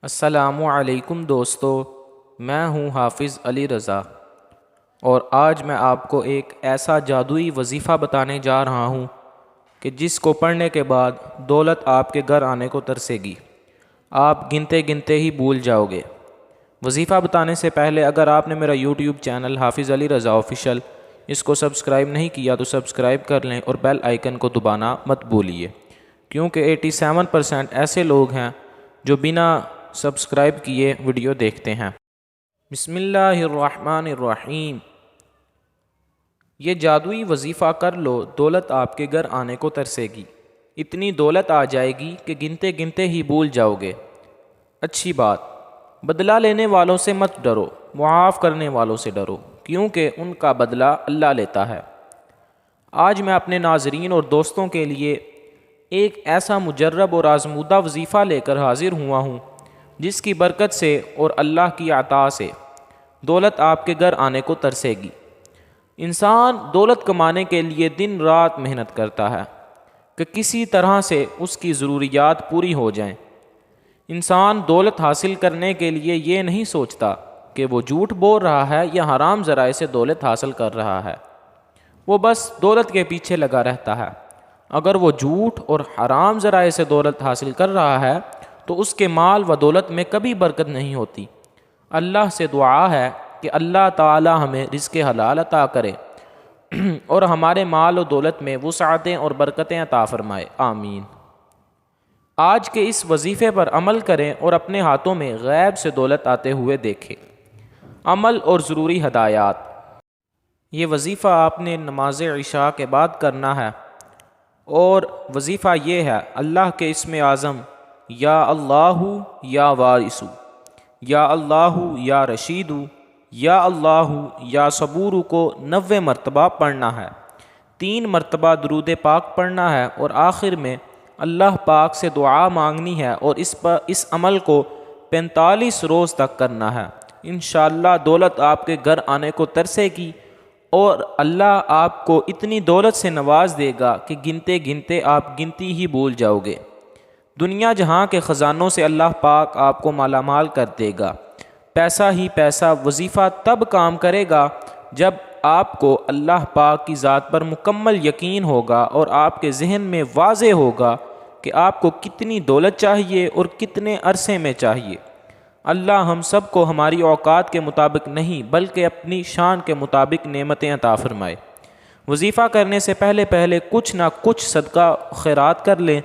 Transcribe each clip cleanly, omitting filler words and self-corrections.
السلام علیکم دوستو، میں ہوں حافظ علی رضا اور آج میں آپ کو ایک ایسا جادوئی وظیفہ بتانے جا رہا ہوں کہ جس کو پڑھنے کے بعد دولت آپ کے گھر آنے کو ترسے گی۔ آپ گنتے گنتے ہی بھول جاؤ گے۔ وظیفہ بتانے سے پہلے اگر آپ نے میرا یوٹیوب چینل حافظ علی رضا آفیشیل اس کو سبسکرائب نہیں کیا تو سبسکرائب کر لیں اور بیل آئیکن کو دبانا مت بھولیے، کیونکہ 87% ایسے لوگ ہیں جو بنا سبسکرائب کیے ویڈیو دیکھتے ہیں۔ بسم اللہ الرحمن الرحیم۔ یہ جادوئی وظیفہ کر لو، دولت آپ کے گھر آنے کو ترسے گی۔ اتنی دولت آ جائے گی کہ گنتے گنتے ہی بھول جاؤ گے۔ اچھی بات، بدلہ لینے والوں سے مت ڈرو، معاف کرنے والوں سے ڈرو، کیونکہ ان کا بدلہ اللہ لیتا ہے۔ آج میں اپنے ناظرین اور دوستوں کے لیے ایک ایسا مجرب اور آزمودہ وظیفہ لے کر حاضر ہوا ہوں جس کی برکت سے اور اللہ کی عطا سے دولت آپ کے گھر آنے کو ترسے گی۔ انسان دولت کمانے کے لیے دن رات محنت کرتا ہے کہ کسی طرح سے اس کی ضروریات پوری ہو جائیں۔ انسان دولت حاصل کرنے کے لیے یہ نہیں سوچتا کہ وہ جھوٹ بول رہا ہے یا حرام ذرائع سے دولت حاصل کر رہا ہے، وہ بس دولت کے پیچھے لگا رہتا ہے۔ اگر وہ جھوٹ اور حرام ذرائع سے دولت حاصل کر رہا ہے تو اس کے مال و دولت میں کبھی برکت نہیں ہوتی۔ اللہ سے دعا ہے کہ اللہ تعالی ہمیں رزق حلال عطا کرے اور ہمارے مال و دولت میں وسعتیں اور برکتیں عطا فرمائے، آمین۔ آج کے اس وظیفے پر عمل کریں اور اپنے ہاتھوں میں غیب سے دولت آتے ہوئے دیکھیں۔ عمل اور ضروری ہدایات۔ یہ وظیفہ آپ نے نماز عشاء کے بعد کرنا ہے، اور وظیفہ یہ ہے: اللہ کے اسم اعظم یا اللہ یا وارث، یا اللہ یا رشید، یا اللہ یا صبور کو 90 مرتبہ پڑھنا ہے۔ 3 مرتبہ درود پاک پڑھنا ہے اور آخر میں اللہ پاک سے دعا مانگنی ہے، اور اس عمل کو 45 روز تک کرنا ہے۔ انشاءاللہ دولت آپ کے گھر آنے کو ترسے گی اور اللہ آپ کو اتنی دولت سے نواز دے گا کہ گنتے گنتے آپ گنتی ہی بھول جاؤ گے۔ دنیا جہاں کے خزانوں سے اللہ پاک آپ کو مالا مال کر دے گا۔ پیسہ ہی پیسہ وظیفہ تب کام کرے گا جب آپ کو اللہ پاک کی ذات پر مکمل یقین ہوگا اور آپ کے ذہن میں واضح ہوگا کہ آپ کو کتنی دولت چاہیے اور کتنے عرصے میں چاہیے۔ اللہ ہم سب کو ہماری اوقات کے مطابق نہیں بلکہ اپنی شان کے مطابق نعمتیں عطا فرمائے۔ وظیفہ کرنے سے پہلے کچھ نہ کچھ صدقہ خیرات کر لیں۔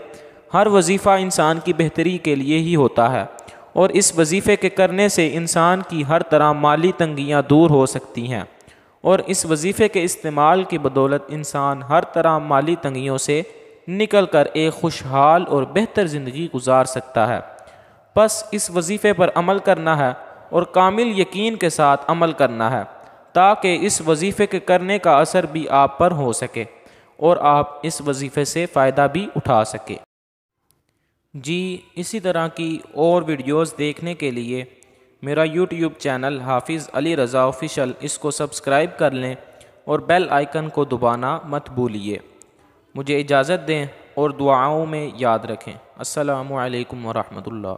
ہر وظیفہ انسان کی بہتری کے لیے ہی ہوتا ہے، اور اس وظیفے کے کرنے سے انسان کی ہر طرح مالی تنگیاں دور ہو سکتی ہیں، اور اس وظیفے کے استعمال کی بدولت انسان ہر طرح مالی تنگیوں سے نکل کر ایک خوشحال اور بہتر زندگی گزار سکتا ہے۔ بس اس وظیفے پر عمل کرنا ہے اور کامل یقین کے ساتھ عمل کرنا ہے تاکہ اس وظیفے کے کرنے کا اثر بھی آپ پر ہو سکے اور آپ اس وظیفے سے فائدہ بھی اٹھا سکے۔ جی، اسی طرح کی اور ویڈیوز دیکھنے کے لیے میرا یوٹیوب چینل حافظ علی رضا آفیشیل اس کو سبسکرائب کر لیں اور بیل آئیکن کو دبانا مت بھولیے۔ مجھے اجازت دیں اور دعاؤں میں یاد رکھیں۔ السلام علیکم ورحمۃ اللہ۔